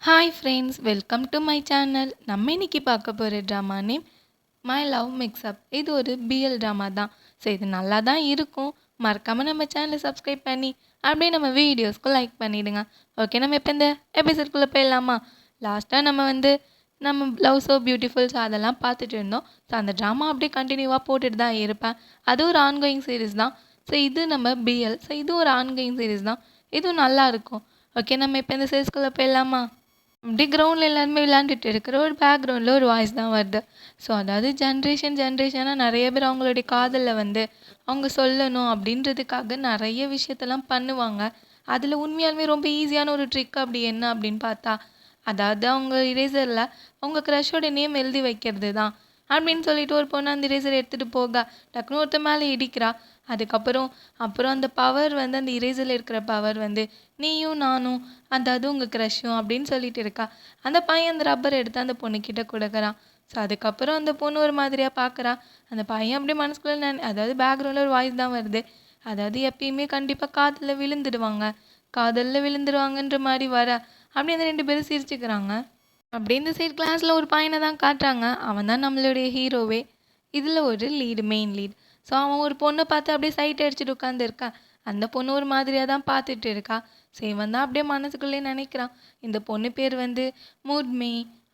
Hi friends, welcome to my channel. நம்ம இன்னைக்கு பார்க்க போகிற drama name my love mix up. இது ஒரு பிஎல் ட்ராமா தான். ஸோ இது நல்லா தான் இருக்கும். மறக்காமல் நம்ம சேனலை சப்ஸ்கிரைப் பண்ணி அப்படியே நம்ம வீடியோஸ்க்கு லைக் பண்ணிவிடுங்க. ஓகே, நம்ம இப்போ இந்த எபிசோட்குள்ளே போயிடலாமா? லாஸ்ட்டாக நம்ம லவ் ஸோ பியூட்டிஃபுல்ஸ் அதெல்லாம் பார்த்துட்டு இருந்தோம். ஸோ அந்த ட்ராமா அப்படியே கண்டினியூவாக போட்டுட்டு தான் இருப்பேன். அது ஒரு ஆன்கோயிங் சீரீஸ் தான். ஸோ இது நம்ம பிஎல். ஸோ இது ஒரு ஆன்கோயிங் சீரீஸ் தான். இதுவும் நல்லா இருக்கும். ஓகே, நம்ம இப்போ இந்த சீரீஸ்குள்ளே போயிடலாமா? அப்படி கிரவுண்டில் எல்லாருமே விளையாண்டுட்டு இருக்கிற ஒரு பேக்ரவுண்டில் ஒரு வாய்ஸ் தான் வருது. ஸோ அதாவது ஜென்ரேஷனாக நிறைய பேர் அவங்களுடைய காதலில் அவங்க சொல்லணும் அப்படின்றதுக்காக நிறைய விஷயத்தெல்லாம் பண்ணுவாங்க. அதில் உண்மையாலுமே ரொம்ப ஈஸியான ஒரு ட்ரிக் அப்படி என்ன அப்படின்னு பார்த்தா, அதாவது அவங்க இரேசரில் அவங்க க்ரஷோட நேம் எழுதி வைக்கிறது தான். அப்படின்னு சொல்லிட்டு ஒரு பொண்ணு அந்த இரேசர் எடுத்துகிட்டு போக டக்குன்னு ஒருத்த மேலே இடிக்கிறா. அப்புறம் அந்த பவர் அந்த இரேசரில் இருக்கிற பவர் நீயும் நானும் அதாவது உங்கள் க்ரஷும் அப்படின்னு சொல்லிட்டு இருக்கா. அந்த பையன் அந்த ரப்பர் எடுத்து அந்த பொண்ணுக்கிட்ட கொடுக்குறான். ஸோ அதுக்கப்புறம் அந்த பொண்ணு ஒரு மாதிரியாக பார்க்குறா. அந்த பையன் அப்படியே மனசுக்குள்ளே அதாவது பேக்ரவுண்டில் ஒரு வாய்ஸ் தான் வருது. அதாவது எப்பயுமே கண்டிப்பாக காதலில் விழுந்துடுவாங்கன்ற மாதிரி வர அப்படி அந்த 2 பேரும் சிரிச்சுக்கிறாங்க. அப்படி இந்த சைடு கிளாஸில் ஒரு பையனை தான் காட்டுறாங்க. அவன் தான் நம்மளுடைய ஹீரோவே. இதில் ஒரு மெயின் லீட். ஸோ அவன் ஒரு பொண்ணை பார்த்து அப்படியே சைட் அடிச்சுட்டு உட்காந்துருக்கான். அந்த பொண்ணு ஒரு மாதிரியாக தான் பார்த்துட்டு இருக்கா. ஸோ இவன் தான் அப்படியே மனசுக்குள்ளே நினைக்கிறான், இந்த பொண்ணு பேர் மூட்மி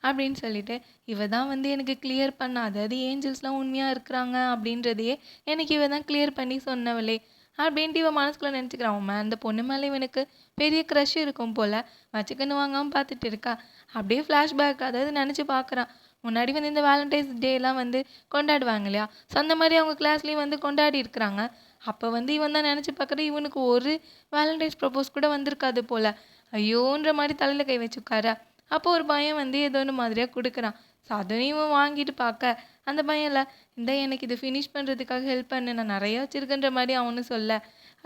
அப்படின்னு சொல்லிட்டு. இவ தான் எனக்கு கிளியர் பண்ண, அதாவது ஏஞ்சல்ஸ்லாம் உண்மையாக இருக்கிறாங்க அப்படின்றதையே எனக்கு இவ தான் கிளியர் பண்ணி சொன்னவளே அப்படின்ட்டு இவன் மனசுக்குள்ளே நினச்சிக்கிறான். அவன் அந்த பொண்ணு மேலே இவனுக்கு பெரிய க்ரஷ் இருக்கும் போல் வச்சுக்கன்னு வாங்காமல் பார்த்துட்டு இருக்கா. அப்படியே ஃப்ளாஷ்பேக் அதாவது நினச்சி பார்க்குறான். முன்னாடி இந்த வேலண்டைன்ஸ் டேலாம் கொண்டாடுவாங்க இல்லையா? ஸோ அந்த மாதிரி அவங்க கிளாஸ்லேயும் கொண்டாடி இருக்கிறாங்க. அப்போ இவன் தான் நினச்சி பார்க்குறது, இவனுக்கு ஒரு வேலண்டைன்ஸ் ப்ரப்போஸ் கூட வந்திருக்காது போல். ஐயோன்ற மாதிரி தலையில் கை வச்சுக்கார. அப்போ ஒரு பையன் ஏதோ ஒன்று மாதிரியாக கொடுக்குறான். ஸோ அதையும் இவன் வாங்கிட்டு பார்க்க அந்த பையன்ல இந்த எனக்கு இது ஃபினிஷ் பண்ணுறதுக்காக ஹெல்ப் பண்ணு, நான் நிறையா வச்சுருக்குன்ற மாதிரி அவனு சொல்ல,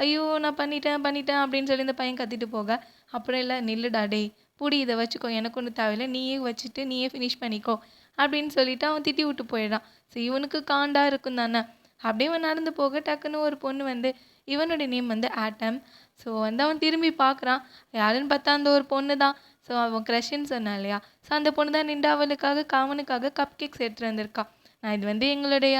ஐயோ நான் பண்ணிட்டேன் அப்படின்னு சொல்லி இந்த பையன் கத்திட்டு போக, அப்புறம் இல்லை நில்லுடா டேய் புடி இதை வச்சுக்கோ, எனக்கு ஒன்றும் தேவையில்லை, நீயே வச்சுட்டு நீயே ஃபினிஷ் பண்ணிக்கோ அப்படின்னு சொல்லிட்டு அவன் திட்டி விட்டு போயிடான். ஸோ இவனுக்கு காண்டா இருக்கும் தானே. அப்படியே அவன் நடந்து போக டக்குன்னு ஒரு பொண்ணு இவனோட நேம் ஆட்டம். ஸோ அவன் திரும்பி பார்க்குறான். யாருன்னு பார்த்தா அந்த ஒரு பொண்ணு தான். ஸோ அவன் க்ரஷ்ன்னு சொன்னான் இல்லையா? ஸோ அந்த பொண்ணு தான் நின்று அவனுக்காக கப் கேக்ஸ் எடுத்துகிட்டு வந்திருக்கா. நான் இது எங்களுடைய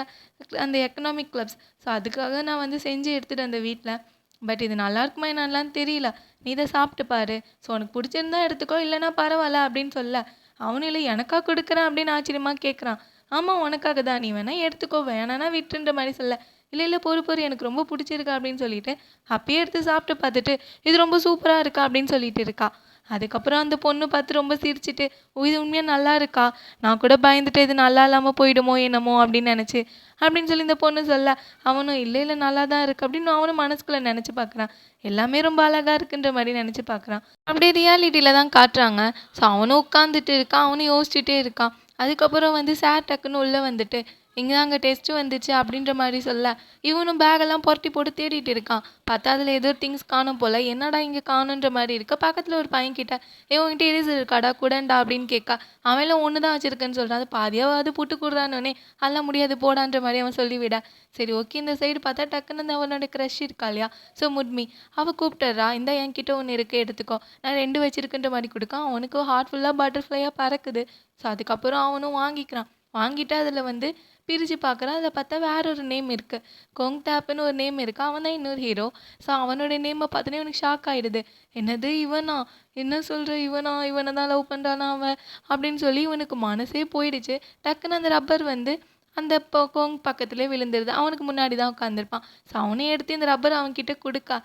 அந்த எக்கனாமிக் கிளப்ஸ். ஸோ அதுக்காக நான் செஞ்சு எடுத்துகிட்டு வந்த வீட்டில். பட் இது நல்லா இருக்குமா என்னன்னு தெரியல, நீ இதை சாப்பிட்டு பாரு, ஸோ உனக்கு பிடிச்சிருந்தா எடுத்துக்கோ, இல்லைன்னா பரவாயில்ல அப்படின்னு சொல்ல, அவனும் இல்லை எனக்காக கொடுக்குறேன் அப்படின்னு ஆச்சரியமாக கேட்குறான். ஆமாம் உனக்காக தான், நீ வேணால் எடுத்துக்கோ, வேணான்னா விட்டுன்ற மாதிரி சொல்ல, இல்லை பொறு எனக்கு ரொம்ப பிடிச்சிருக்கா அப்படின்னு சொல்லிட்டு அப்பயே எடுத்து சாப்பிட்டு பார்த்துட்டு இது ரொம்ப சூப்பராக இருக்கா அப்படின்னு சொல்லிட்டு இருக்கா. அதுக்கப்புறம் அந்த பொண்ணு பார்த்து ரொம்ப சிரிச்சிட்டு, ஓ இது உண்மையாக நல்லா இருக்கா, நான் கூட பயந்துட்டு இது நல்லா இல்லாமல் போயிடுமோ என்னமோ அப்படின்னு நினச்சி அப்படின்னு சொல்லி இந்த பொண்ணு சொல்ல, அவனும் இல்லை நல்லா தான் இருக்குது அப்படின்னு அவனும் மனசுக்குள்ளே நினச்சி பார்க்குறான். எல்லாமே ரொம்ப அழகாக இருக்குன்ற மாதிரி நினச்சி பார்க்குறான். அப்படியே ரியாலிட்டியில் தான் காட்டுறாங்க. ஸோ அவனும் உட்காந்துட்டு இருக்கான், அவனும் யோசிச்சுட்டே இருக்கான். அதுக்கப்புறம் சார் டக்குன்னு உள்ளே வந்துட்டு, இங்கே அங்கே டெஸ்ட்டு வந்துச்சு அப்படின்ற மாதிரி சொல்ல, இவனும் பேகெல்லாம் புரட்டி போட்டு தேடிட்டு இருக்கான். பார்த்தா அதில் ஏதோ திங்ஸ் காணும் போல், என்னடா இங்கே காணுன்ற மாதிரி இருக்க. பக்கத்தில் ஒரு பையன் கிட்ட உங்ககிட்ட எரேசர் இருக்காடா கூடண்டா அப்படின்னு கேட்கா. அவன்லாம் ஒன்று தான் வச்சுருக்கேன்னு சொல்கிறான். அது பாதியாவது புட்டு கொடுறானோடனே அதெல்லாம் முடியாது போடான்ற மாதிரி அவன் சொல்லிவிட, சரி ஓகே இந்த சைடு பார்த்தா டக்குன்னு அவனோட க்ரஷ் இருக்கா இல்லையா? ஸோ முட்மி அவள் கூப்பிட்டுறா, இந்த என்கிட்ட ஒன்று இருக்குது எடுத்துக்கோ, நான் 2 வச்சுருக்குன்ற மாதிரி கொடுக்கான். அவனுக்கு ஹார்ட் ஃபுல்லாக பட்டர்ஃப்ளையாக பறக்குது. ஸோ அதுக்கப்புறம் அவனும் வாங்கிக்கிறான். வாங்கிட்டு அதில் பிரித்து பார்க்குறான். அதில் பார்த்தா வேற ஒரு நேம் இருக்குது, கொங் டேப்புன்னு ஒரு நேம் இருக்குது. அவன் தான் இன்னொரு ஹீரோ. ஸோ அவனோட நேமை பார்த்தோன்னே இவனுக்கு ஷாக் ஆகிடுது. என்னது இவனா, என்ன சொல்கிற இவனை தான் லவ் பண்ணுறானா அவன் அப்படின்னு சொல்லி இவனுக்கு மனசே போயிடுச்சு. டக்குன்னு அந்த ரப்பர் அந்த கோங் பக்கத்துலேயே விழுந்துருது. அவனுக்கு முன்னாடி தான் உட்காந்துருப்பான். ஸோ அவனே எடுத்து இந்த ரப்பர் அவன்கிட்ட கொடுக்கா.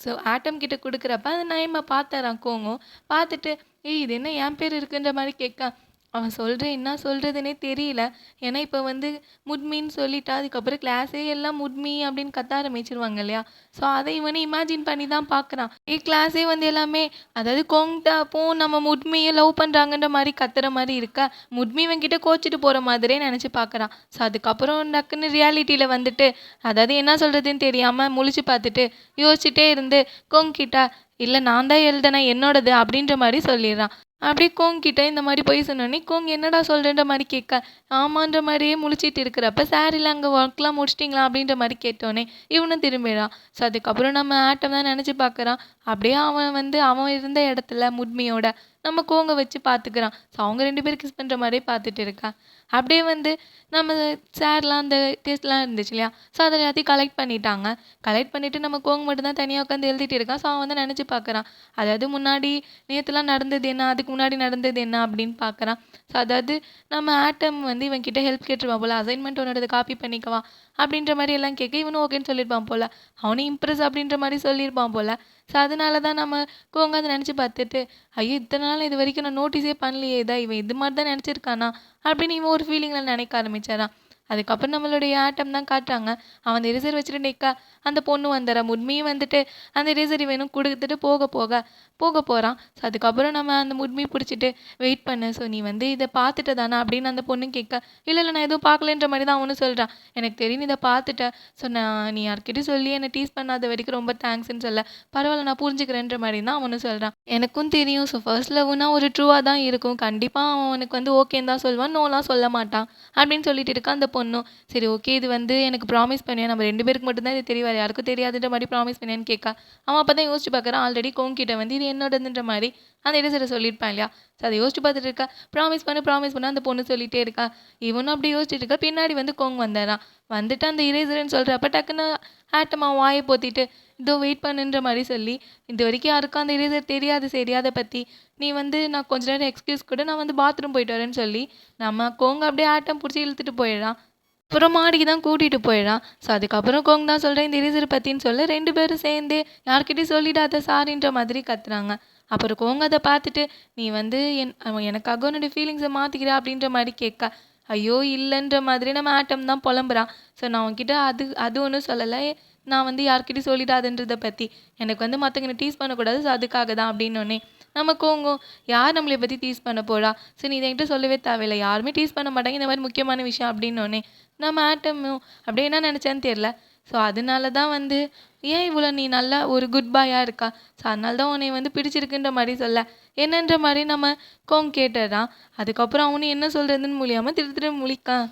ஸோ ஆட்டம் கிட்ட கொடுக்குறப்ப அந்த நேமை பார்த்துறான் கோங்கும். பார்த்துட்டு இது என்ன என் பேர் இருக்குன்ற மாதிரி கேட்க, அவன் என்ன சொல்கிறதுனே தெரியல. ஏன்னா இப்போ முட்மின்னு சொல்லிட்டா அதுக்கப்புறம் கிளாஸே எல்லாம் முட்மி அப்படின்னு கத்த ஆரம்பிச்சிருவாங்க இல்லையா? ஸோ அதை இவனை இமேஜின் பண்ணி தான் பார்க்குறான். கிளாஸே எல்லாமே அதாவது கோங்டாப்பும் நம்ம முட்மியை லவ் பண்ணுறாங்கன்ற மாதிரி கத்துற மாதிரி இருக்கா. முட்மி இவன்கிட்ட கோச்சிட்டு போகிற மாதிரியே நினச்சி பார்க்குறான். ஸோ அதுக்கப்புறம் டக்குன்னு ரியாலிட்டியில் அதாவது என்ன சொல்கிறதுன்னு தெரியாமல் முழிச்சு பார்த்துட்டு யோசிச்சுட்டே இருந்து கோங்கிட்ட, இல்லை நான் தான் எழுதுனேன் என்னோடது அப்படின்ற மாதிரி சொல்லிடுறான். அப்படியே கோங்கிட்ட இந்த மாதிரி போய் சொன்னோடனே கோங் என்னடா சொல்கிறன்ற மாதிரி கேட்க, ஆமான்ற மாதிரியே முழிச்சிட்டு இருக்கிறப்ப சார் இல்லை அங்கே ஒர்க்லாம் முடிச்சிட்டிங்களா அப்படின்ற மாதிரி கேட்டோன்னே இவனும் திரும்பிடான். ஸோ அதுக்கப்புறம் நம்ம ஆட்டம் தான் நினச்சி பார்க்குறான். அப்படியே அவன் அவன் இருந்த இடத்துல முட்மியோட நம்ம கோங்க வச்சு பார்த்துக்கிறான். ஸோ அவங்க 2 பேரும் கிஸ் பண்ணுற மாதிரியே பார்த்துட்டு இருக்கா. அப்படியே வந்து நம்ம சார்லாம் அந்த டெஸ்ட்லாம் இருந்துச்சு இல்லையா? ஸோ அதை எல்லாத்தையும் கலெக்ட் பண்ணிட்டாங்க. கலெக்ட் பண்ணிவிட்டு நம்ம கோங்க மட்டும் தான் தனியாக உட்காந்து எழுதிட்டு இருக்கான். ஸோ அவன் வந்து நினச்சி பார்க்குறான். அதாவது முன்னாடி நேற்றுலாம் நடந்தது என்ன, அதுக்கு முன்னாடி நடந்தது என்ன அப்படின்னு பார்க்குறான். ஸோ அதாவது நம்ம ஆட்டம் வந்து இவன் கிட்ட ஹெல்ப் கேட்டுருவான் போல், அசைன்மெண்ட் உன்னோட காப்பி பண்ணிக்கவா அப்படின்ற மாதிரி எல்லாம் கேட்க இவனும் ஓகேன்னு சொல்லியிருப்பான் போல், அவனும் இம்ப்ரெஸ் அப்படின்ற மாதிரி சொல்லியிருப்பான் போல். ஸோ அதனால தான் நம்ம கோங்க அதை நினச்சி பார்த்துட்டு, ஐயோ இத்தனை நாள் இது வரைக்கும் நான் நோட்டீஸே பண்ணலையே, இவன் இது மாதிரி தான் நினச்சிருக்கானா அப்படின்னு இவன் ஒரு ஃபீலிங்கில் நினைக்க ஆரம்பிச்சாரான். அதுக்கப்புறம் நம்மளுடைய ஆட்டம் தான் காட்டுறாங்க. அவன் அந்த எரேசர் வச்சுட்டு நிற்க அந்த பொண்ணு வந்துடுறா. உண்மையும் வந்துட்டு அந்த எரேசர் வேணும் கொடுத்துட்டு போக போகிறான். ஸோ அதுக்கப்புறம் நம்ம அந்த முட்மையை பிடிச்சிட்டு வெயிட் பண்ணு, ஸோ நீ வந்து இதை பார்த்துட்டு தானே அப்படின்னு அந்த பொண்ணு கேட்க, இல்லை நான் எதுவும் பார்க்கலன்ற மாதிரி தான் அவனும் சொல்கிறான். எனக்கு தெரியும் இதை பார்த்துட்டேன், ஸோ நீ யார்கிட்டயும் சொல்லி என்னை டீஸ் பண்ணாத வரைக்கும் ரொம்ப தேங்க்ஸ்ன்னு சொல்ல, பரவாயில்ல நான் புரிஞ்சுக்கிறேன்ற மாதிரி தான் அவனும் சொல்கிறான். எனக்கும் தெரியும், ஸோ ஃபர்ஸ்ட் லவ்னா ஒரு ட்ரூவாக தான் இருக்கும், கண்டிப்பாக அவனுக்கு வந்து ஓகேன்னு தான் சொல்லுவான், நோலாம் சொல்ல மாட்டான் அப்படின்னு சொல்லிட்டு இருக்க அந்த பொண்ணும். சரி ஓகே, இது வந்து எனக்கு ப்ராமிஸ் பண்ணியா, நம்ம 2 பேருக்கு மட்டும்தான் இது தெரியும், யாருக்கும் தெரியாதுன்ற மாதிரி ப்ராமிஸ் பண்ணியான்னு கேட்க, அவன் அப்போ தான் யோசிச்சு பார்க்குறான். ஆல்ரெடி கோங்கிட்ட வந்து இது என்னோடதுன்ற மாதிரி அந்த எரேசரை சொல்லியிருப்பான் இல்லையா? ஸோ அதை யோசிச்சு பார்த்துட்டு இருக்கா. ப்ராமிஸ் பண்ண அந்த பொண்ணு சொல்லிகிட்டே இருக்கா. இவனும் அப்படி யோசிச்சுட்டு இருக்கா. பின்னாடி வந்து கோங் வந்துடுறான். வந்துட்டு அந்த இரேசர்ன்னு சொல்கிறப்ப டக்குன்னு ஆட்டமா வாயை போத்திட்டு இதோ வெயிட் பண்ணுன்ற மாதிரி சொல்லி, இது வரைக்கும் யாருக்கும் அந்த இரேசர் தெரியாது, சரி அதை பற்றி நீ வந்து நான் கொஞ்ச நேரம் எக்ஸ்கியூஸ் கூட, நான் வந்து பாத்ரூம் போயிட்டு வரேன்னு சொல்லி நம்ம கோங்க அப்படியே ஆட்டம் பிடிச்சி இழுத்துட்டு போயிடுறான். அப்புறம் மாடிக்கு தான் கூட்டிகிட்டு போயிடான். ஸோ அதுக்கப்புறம் கோங் தான் சொல்கிறேன் இந்த எரேசர் பற்றின்னு சொல்ல 2 பேரும் சேர்ந்து யார்கிட்டையும் சொல்லிடாத சாரின்ற மாதிரி கத்துறாங்க. அப்புறம் கோங் அதை பார்த்துட்டு, நீ வந்து எனக்காக உன்னோட ஃபீலிங்ஸை மாற்றிக்கிற அப்படின்ற மாதிரி கேட்க, ஐயோ இல்லைன்ற மாதிரி நம்ம ஆட்டம் தான் புலம்புறான். ஸோ நான் உன்கிட்ட அது ஒன்றும் சொல்லலை, நான் வந்து யார்கிட்டையும் சொல்லிடாதுன்றதை பற்றி, எனக்கு வந்து மற்றவங்க டீஸ் பண்ணக்கூடாது, ஸோ அதுக்காக தான் அப்படின்னோடனே நம்ம கோங்கும், யார் நம்மளை பற்றி டீஸ் பண்ண போகிறா, ஸோ நீ இதை என்கிட்ட சொல்லவே தேவையில்லை, யாருமே டீஸ் பண்ண மாட்டாங்க இந்த மாதிரி முக்கியமான விஷயம் அப்படின்னோடனே நம்ம ஆட்டமும் அப்படியே என்ன நினச்சேன்னு தெரில. ஸோ அதனால தான் வந்து ஏன் இவ்வளோ நீ நல்லா ஒரு குட் பாயாக இருக்கா, ஸோ அதனால தான் உன்னை வந்து பிடிச்சிருக்குன்ற மாதிரி சொல்ல என்னன்ற மாதிரி நம்ம கோங் கேட்டுறான். அதுக்கப்புறம் அவனு என்ன சொல்கிறதுன்னு முடியாமல் திரு முழிக்கான்.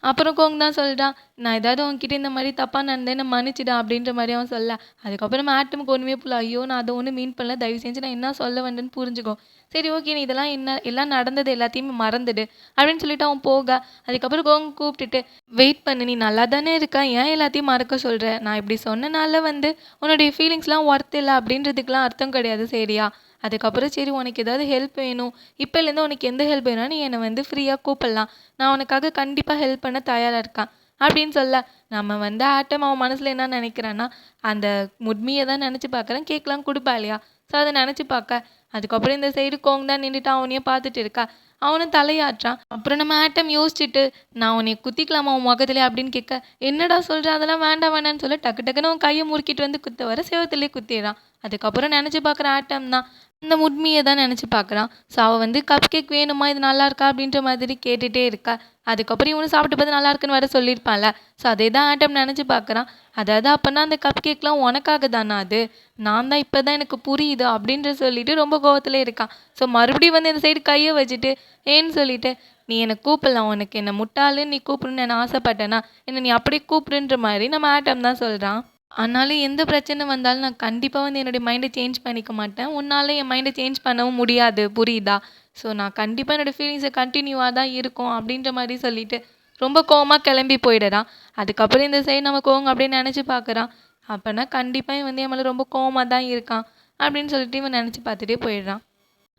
அப்புறம் கோங் தான் சொல்லிட்டான், நான் ஏதாவது உன்கிட்ட இந்த மாதிரி தப்பாக நடந்தேன்னு மன்னிச்சிடா அப்படின்ற மாதிரி அவன் சொல்ல. அதுக்கப்புறம் ஆட்டமுக்கு ஒன்றுமே புரியல. ஐயோ நான் அதை ஒன்றும் மீன் பண்ணல, தயவு செஞ்சு நான் என்ன சொல்ல வந்தேன்னு புரிஞ்சுக்கோ, சரி ஓகே நீ இதெல்லாம் எல்லாம் நடந்தது எல்லாத்தையுமே மறந்துடு அப்படின்னு சொல்லிட்டு அவன் போக, அதுக்கப்புறம் கோங் கூப்பிட்டுட்டு, வெயிட் பண்ணு நீ நல்லா தானே இருக்க, ஏன் எல்லாத்தையும் மறக்க சொல்கிற, நான் இப்படி சொன்னனால வந்து உன்னுடைய ஃபீலிங்ஸ்லாம் ஒர்த் இல்லை அப்படின்றதுக்கெலாம் அர்த்தம் கிடையாது சரியா. அதுக்கப்புறம் சரி உனக்கு ஏதாவது ஹெல்ப் வேணும், இப்போலேருந்து உனக்கு எந்த ஹெல்ப் வேணும்னா நீ என்னை வந்து ஃப்ரீயாக கூப்பிடலாம், நான் உனக்காக கண்டிப்பாக ஹெல்ப் பண்ண தயாராக இருக்கேன் அப்படின்னு சொல்ல, நம்ம வந்து ஆட்டம் அவன் மனசில் என்ன நினைக்கிறான்னா, அந்த முட்மியை தான் நினச்சி பார்க்குறேன், கேட்கலாம் கொடுப்பா இல்லையா. ஸோ அதை நினச்சி பார்க்க, அதுக்கப்புறம் இந்த சைடு கோங் தான் நின்றுட்டு அவனையும் பார்த்துட்டு இருக்கா. அவனும் தலையாட்டுறான். அப்புறம் நம்ம ஆட்டம் யோசிச்சுட்டு, நான் உன்னை குத்திக்கலாமா உன் முகத்திலே அப்படின்னு கேட்க, என்னடா சொல்கிற, அதெல்லாம் வேண்டாம் வேண்டான்னு சொல்ல டக்குன்னு அவன் கையை முறுக்கிட்டு வந்து குத்த வர செவத்துலேயே குத்திடுறான். அதுக்கப்புறம் நினச்சி பார்க்குற ஆட்டம் தான் இந்த முட்மியை தான் நினச்சி பார்க்குறான். ஸோ அவள் வந்து கப் கேக் வேணுமா, இது நல்லா இருக்கா அப்படின்ற மாதிரி கேட்டுகிட்டே இருக்கா. அதுக்கப்புறம் இவனு சாப்பிட்டு பார்த்து நல்லா இருக்குன்னு வர சொல்லியிருப்பான்ல. ஸோ அதே தான் ஆட்டம் நினச்சி பார்க்குறான். அதாவது அப்போனா அந்த கப் கேக்லாம் உனக்காக தானா, அது நான் தான் இப்போ தான் எனக்கு புரியுது அப்படின்ற சொல்லிட்டு ரொம்ப கோவத்தில் இருக்கான். ஸோ மறுபடியும் வந்து இந்த சைடு கையை வச்சுட்டு ஏன்னு சொல்லிட்டு, நீ என்னை கூப்பிடலாம், உனக்கு என்னை முட்டாளுன்னு நீ கூப்பிடுன்னு நான் ஆசைப்பட்டேன்னா என்னை நீ அப்படியே கூப்பிடுன்ற மாதிரி நம்ம ஆட்டம் தான் சொல்கிறான். ஆனாலும் எந்த பிரச்சனை வந்தாலும் நான் கண்டிப்பாக வந்து என்னுடைய மைண்டை சேஞ்ச் பண்ணிக்க மாட்டேன், உன்னால் என் மைண்டை சேஞ்ச் பண்ணவும் முடியாது புரியுதா. ஸோ நான் கண்டிப்பாக என்னோடய ஃபீலிங்ஸை கண்டினியூவாக தான் இருக்கும் அப்படின்ற மாதிரி சொல்லிட்டு ரொம்ப கோவமாக கிளம்பி போயிடுறான். அதுக்கப்புறம் இந்த சைடு நம்ம கோவம் அப்படின்னு நினச்சி பார்க்குறான். அப்போனா கண்டிப்பாக இவன் வந்து என் மேலே ரொம்ப கோவமாக தான் இருக்கான் அப்படின்னு சொல்லிட்டு இவன் நினச்சி பார்த்துட்டே போயிடுறான்.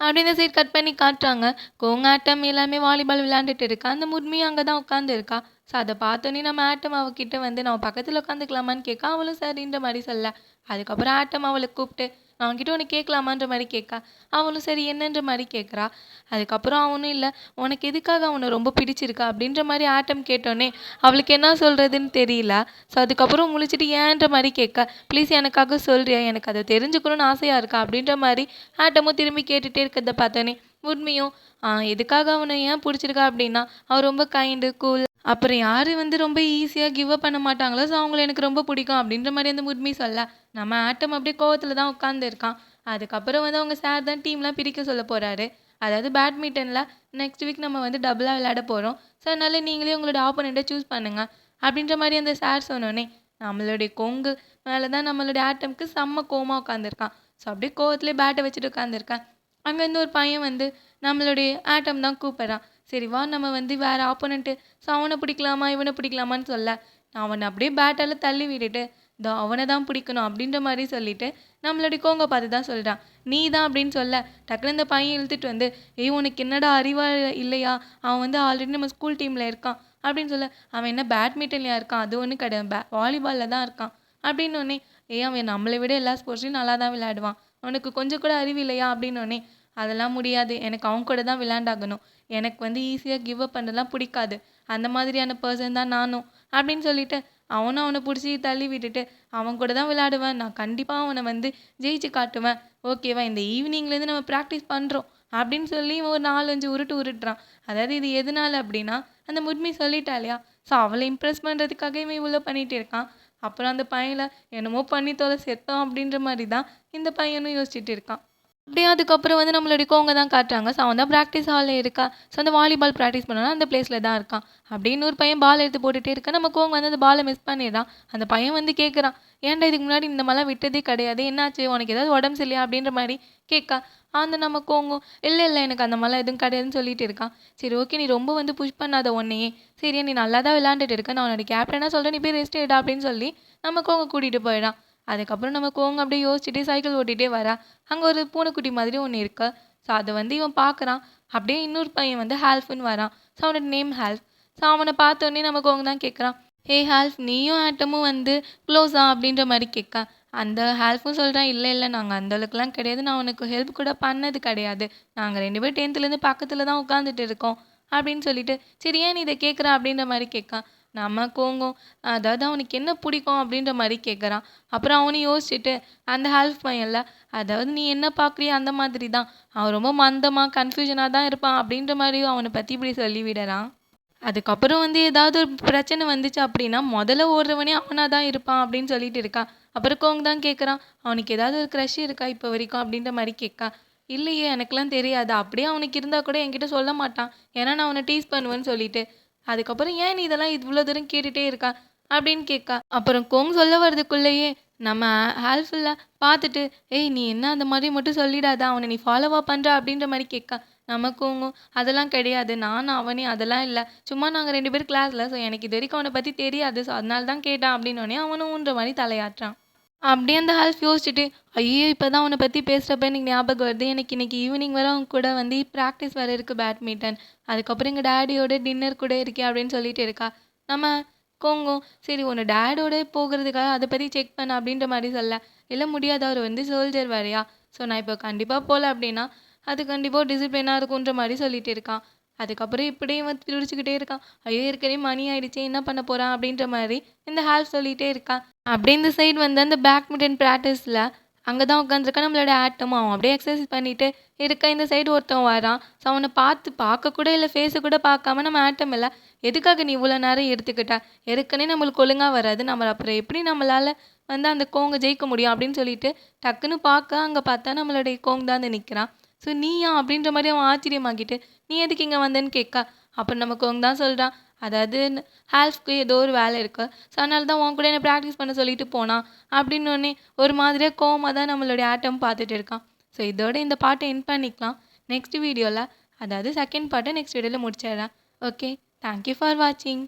அப்படி இந்த சைடு கட் பண்ணி காட்டுறாங்க. கோங் ஆட்டம் எல்லாமே வாலிபால் விளையாண்டுட்டு இருக்கா. அந்த முட்மியும் அங்கே தான் உட்காந்து இருக்கா. ஸோ அதை பார்த்தோன்னே நம்ம ஆட்டம் அவகிட்ட வந்து நம்ம பக்கத்தில் உட்காந்துக்கலாமான்னு கேட்க, அவளும் சரின்ற மாதிரி சொல்ல. அதுக்கப்புறம் ஆட்டம் அவளை கூப்பிட்டு, நான் அவன்கிட்ட உனக்கு கேட்கலாமான்ற மாதிரி கேட்க, அவளும் சரி என்னன்ற மாதிரி கேட்குறா. அதுக்கப்புறம் அவனும் இல்லை, உனக்கு எதுக்காக அவனை ரொம்ப பிடிச்சிருக்கா அப்படின்ற மாதிரி ஆட்டம் கேட்டோன்னே அவளுக்கு என்ன சொல்கிறதுன்னு தெரியல. ஸோ அதுக்கப்புறம் முழிச்சிட்டு ஏன்ற மாதிரி கேட்க, ப்ளீஸ் எனக்காக சொல்கிறியா, எனக்கு அதை தெரிஞ்சுக்கணும்னு ஆசையாக இருக்கா அப்படின்ற மாதிரி ஆட்டமும் திரும்பி கேட்டுகிட்டே இருக்கிறத பார்த்தோன்னே உண்மையும் எதுக்காக அவனை ஏன் பிடிச்சிருக்கா அப்படின்னா, அவன் ரொம்ப கைண்டு கூல், அப்புறம் யார் வந்து ரொம்ப ஈஸியாக கிவ் அப் பண்ண மாட்டாங்களோ, ஸோ அவங்கள எனக்கு ரொம்ப பிடிக்கும் அப்படின்ற மாதிரி அந்த உண்மை சொல்ல, நம்ம ஆட்டம் அப்படியே கோவத்தில் தான் உட்காந்துருக்கான். அதுக்கப்புறம் வந்து அவங்க சார் தான் டீம்லாம் பிரிக்க சொல்ல போகிறாரு. அதாவது பேட்மிண்டனில் நெக்ஸ்ட் வீக் நம்ம வந்து டபுளாக விளையாட போகிறோம், ஸோ அதனால் நீங்களே உங்களோட ஆப்போனண்ட்டை சூஸ் பண்ணுங்கள் அப்படின்ற மாதிரி அந்த சார் சொன்னோன்னே நம்மளுடைய கொங்கு மேலே தான் நம்மளுடைய ஆட்டம்க்கு செம்ம கோவமாக உட்காந்துருக்கான். ஸோ அப்படியே கோவத்துலேயே பேட்டை வச்சுட்டு உட்காந்துருக்கான். அங்கேருந்து ஒரு பையன் வந்து நம்மளுடைய ஆட்டம் தான் கூப்பிட்றான். சரி வா நம்ம வந்து வேற ஆப்போனன்ட்டு ஸோ அவனை பிடிக்கலாமா இவனை பிடிக்கலாமான்னு சொல்ல அவனை அப்படியே பேட்டால தள்ளி விட்டுட்டு இதோ அவனை தான் பிடிக்கணும் அப்படின்ற மாதிரி சொல்லிட்டு நம்மளுடைய கோங்க பார்த்து தான் சொல்கிறான். நீ தான் அப்படின்னு சொல்ல டக்குனு இந்த பையன் இழுத்துட்டு வந்து ஏய் உனக்கு என்னடா அறிவா இல்லையா, அவன் வந்து ஆல்ரெடி நம்ம ஸ்கூல் டீமில் இருக்கான் அப்படின்னு சொல்ல அவன் என்ன பேட்மிண்டன்லையா இருக்கான், அது ஒன்றும் கிடையாது வாலிபாலில் தான் இருக்கான் அப்படின்னோடனே ஏய் அவன் நம்மளை விட எல்லா ஸ்போர்ட்ஸ்லையும் நல்லா தான் விளையாடுவான், உனக்கு கொஞ்சம் கூட அறிவு இல்லையா அப்படின்னோடனே அதெல்லாம் முடியாது, எனக்கு அவங்க கூட தான் விளையாண்டாகணும், எனக்கு வந்து ஈஸியாக கிவ் அப் பண்ணலாம் பிடிக்காது, அந்த மாதிரியான பர்சன் தான் நானும் அப்படின்னு சொல்லிட்டு அவனும் அவனை பிடிச்சி தள்ளி விட்டுட்டு அவன் கூட தான் விளையாடுவேன், நான் கண்டிப்பாக அவனை வந்து ஜெயிச்சு காட்டுவேன், ஓகேவா இந்த ஈவினிங்லேருந்து நம்ம ப்ராக்டிஸ் பண்ணுறோம் அப்படின்னு சொல்லி ஒரு 4-5 உருட்டு உருட்டுறான். அதாவது இது எதனால அப்படின்னா அந்த முட்மி சொல்லிட்டா இல்லையா, ஸோ அவளை இம்ப்ரெஸ் பண்ணுறதுக்காக இவன் இவ்வளோ பண்ணிகிட்டு இருக்கான். அப்புறம் அந்த பையனை என்னமோ பண்ணி தொலை செத்தோம் அப்படின்ற மாதிரி தான் இந்த பையனும் யோசிச்சுட்டு இருக்கான். அப்படியே அதுக்கப்புறம் வந்து நம்மளுடைய கோங்க தான் காட்டுறாங்க. ஸோ அவன் தான் ப்ராக்டிஸ் ஹாலில் இருக்கா. ஸோ அந்த வாலிபால் ப்ராக்டிஸ் பண்ணோன்னா அந்த பிளேஸில் தான் இருக்கான். அப்படின்னு ஒரு பையன் பால் எடுத்து போட்டுகிட்டே இருக்கா. நம்ம கோங்க வந்து அந்த பாலை மிஸ் பண்ணிடுறான். அந்த பையன் வந்து கேட்குறான், ஏன்டா இதுக்கு முன்னாடி இந்த மாதிரிலாம் விட்டதே கிடையாது, என்னாச்சு உனக்கு ஏதாவது உடம்பு சரியில்லையா அப்படின்ற மாதிரி கேட்கா. அந்த நம்ம கோங்கும் இல்லை இல்லை எனக்கு அந்த மாதிரிலாம் எதுவும் கிடையாதுன்னு சொல்லிட்டு இருக்கான். சரி ஓகே நீ ரொம்ப வந்து புஷ் பண்ணாத உன்னையே, சரியா நீ நல்லா தான் விளையாண்டுட்டு இருக்க, நான் உன்னோட கேப்டனாக சொல்கிறேன், நீ போய் ரெஸ்ட் எடுடா அப்படின்னு சொல்லி நம்ம கோங்க கூட்டிகிட்டு போயிடான். அதுக்கப்புறம் நம்ம கோங்க அப்படியே யோசிச்சுட்டே சைக்கிள் ஓட்டிகிட்டே வரா. அங்கே ஒரு பூனைக்குட்டி மாதிரி ஒன்று இருக்கு. ஸோ அதை வந்து இவன் பார்க்குறான். அப்படியே இன்னொரு பையன் வந்து ஹால்ஃப்னு வரான். ஸோ அவனோட நேம் ஹால்ஃப். ஸோ அவனை பார்த்தோன்னே நம்ம கோங்க தான் கேட்குறான், ஏய் ஹால்ஃப் நீயும் ஆட்டமும் வந்து க்ளோஸா அப்படின்ற மாதிரி கேட்க அந்த ஹால்ஃபும் சொல்கிறான், இல்லை இல்லை நாங்கள் அந்தளவுக்குலாம் கிடையாது, நான் உனக்கு ஹெல்ப் கூட பண்ணது கிடையாது, நாங்கள் 2 பேரும் 10th பக்கத்தில் தான் உட்காந்துட்டு இருக்கோம் அப்படின்னு சொல்லிட்டு சரி ஏன் நீ இதை கேட்குற அப்படின்ற மாதிரி கேட்கான். நம்ம கோங்கும் அதாவது அவனுக்கு என்ன பிடிக்கும் அப்படின்ற மாதிரி கேட்குறான். அப்புறம் அவனும் யோசிச்சுட்டு அந்த ஹால்ஃப் பையன்ல அதாவது நீ என்ன பார்க்குறிய அந்த மாதிரி தான், அவன் ரொம்ப மந்தமாக கன்ஃபியூஷனாக தான் இருப்பான் அப்படின்ற மாதிரி அவனை பற்றி இப்படி சொல்லி விடுறான். அதுக்கப்புறம் வந்து ஏதாவது ஒரு பிரச்சனை வந்துச்சு அப்படின்னா முதல்ல ஓடுறவனே அவனாக தான் இருப்பான் அப்படின்னு சொல்லிட்டு இருக்கான். அப்புறம் கோங் தான் கேட்குறான், அவனுக்கு ஏதாவது ஒரு க்ரஷ் இருக்கா இப்போ வரைக்கும் அப்படின்ற மாதிரி கேட்கா. இல்லையே எனக்குலாம் தெரியாது, அப்படியே அவனுக்கு இருந்தால் கூட என்கிட்ட சொல்ல மாட்டான், ஏன்னா நான் அவனை டீஸ் பண்ணுவேன்னு சொல்லிட்டு. அதுக்கப்புறம் ஏன் நீ இதெல்லாம் இவ்வளோ தூரம் கேட்டுகிட்டே இருக்கா அப்படின்னு கேட்கா. அப்புறம் கோங் சொல்ல வர்றதுக்குள்ளேயே நம்ம ஹால்ஃபுல்லா பார்த்துட்டு ஏய் நீ என்ன அந்த மாதிரி மட்டும் சொல்லிடாத, அவனை நீ ஃபாலோவா பண்ணுற அப்படின்ற மாதிரி கேட்கா. நமக்கும் அதெல்லாம் கிடையாது, நானும் அவனே அதெல்லாம் இல்லை, சும்மா நாங்கள் 2 பேர் கிளாஸில், ஸோ எனக்கு இது வரைக்கும் அவனை பற்றி தெரியாது, ஸோ அதனால தான் கேட்டான் அப்படின்னோடனே அவனும் ஊன்ற மாதிரி தலையாட்டுறான். அப்படியே அந்த ஹால்ஃப் யோசிச்சுட்டு ஐயோ இப்போ தான் அவனை பற்றி பேசுகிறப்ப எனக்கு ஞாபகம் வருது, எனக்கு இன்னைக்கு ஈவினிங் வரை அவங்க கூட வந்து ப்ராக்டிஸ் வேறு இருக்குது பேட்மிண்டன், அதுக்கப்புறம் எங்கள் டேடியோட டின்னர் கூட இருக்கே அப்படின்னு சொல்லிட்டு இருக்கா. நம்ம கோங்கும் சரி உன்னை டேடோட போகிறதுக்காக அதை பற்றி செக் பண்ண அப்படின்ற மாதிரி சொல்ல இல்லை முடியாது, அவர் வந்து சோல்ஜர் வேறையா, ஸோ நான் இப்போ கண்டிப்பாக போகல அப்படின்னா அது கண்டிப்பாக டிசிப்ளினாக இருக்குன்ற மாதிரி சொல்லிட்டு இருக்கான். அதுக்கப்புறம் இப்படியே இவன் துடிச்சுக்கிட்டே இருக்கான். ஐயோ ஏற்கனவே மணி ஆயிடுச்சு என்ன பண்ண போகிறான் அப்படின்ற மாதிரி இந்த ஹால்ஃப் சொல்லிகிட்டே இருக்கான். அப்படியே இந்த சைடு வந்து அந்த பேட்மிண்டன் ப்ராக்டிஸில் அங்கே தான் உட்காந்துருக்கான் நம்மளோட ஆட்டம், அவன் அப்படியே எக்ஸசைஸ் பண்ணிட்டு இருக்க. இந்த சைடு ஒருத்தன் வரான். ஸோ அவனை பார்க்க கூட இல்லை, ஃபேஸை கூட பார்க்காம நம்ம ஆட்டம் இல்லை எதுக்காக நீ இவ்வளோ நேரம் எடுத்துக்கிட்டா, ஏற்கனவே நம்மளுக்கு ஒழுங்காக வராது, நம்மளை அப்புறம் எப்படி நம்மளால் வந்து அந்த கோங்கை ஜெயிக்க முடியும் அப்படின்னு சொல்லிட்டு டக்குன்னு பார்க்க அங்கே பார்த்தா நம்மளுடைய கோங் தான் வந்து நிற்கிறான். ஸோ நீயா அப்படின்ற மாதிரி அவன் ஆச்சரியமாக்கிட்டு நீ எதுக்கு இங்கே வந்தேன்னு கேட்கா. அப்புறம் நம்ம கோங் தான் சொல்கிறான், அதாவது ஹால்ஃப்க்கு ஏதோ ஒரு வேலை இருக்கு, ஸோ அதனால தான் உன் கூட என்ன ப்ராக்டிஸ் பண்ண சொல்லிட்டு போனான் அப்படின்னோடனே ஒரு மாதிரியாக கோவமாக தான் நம்மளுடைய ஆட்டம் பார்த்துட்டு இருக்கான். ஸோ இதோட இந்த பாட்டை என் பண்ணிக்கலாம். நெக்ஸ்ட் வீடியோவில் அதாவது செகண்ட் பார்ட்டை நெக்ஸ்ட் வீடியோவில் முடிச்சிடுறேன். ஓகே, தேங்க்யூ ஃபார் வாட்சிங்.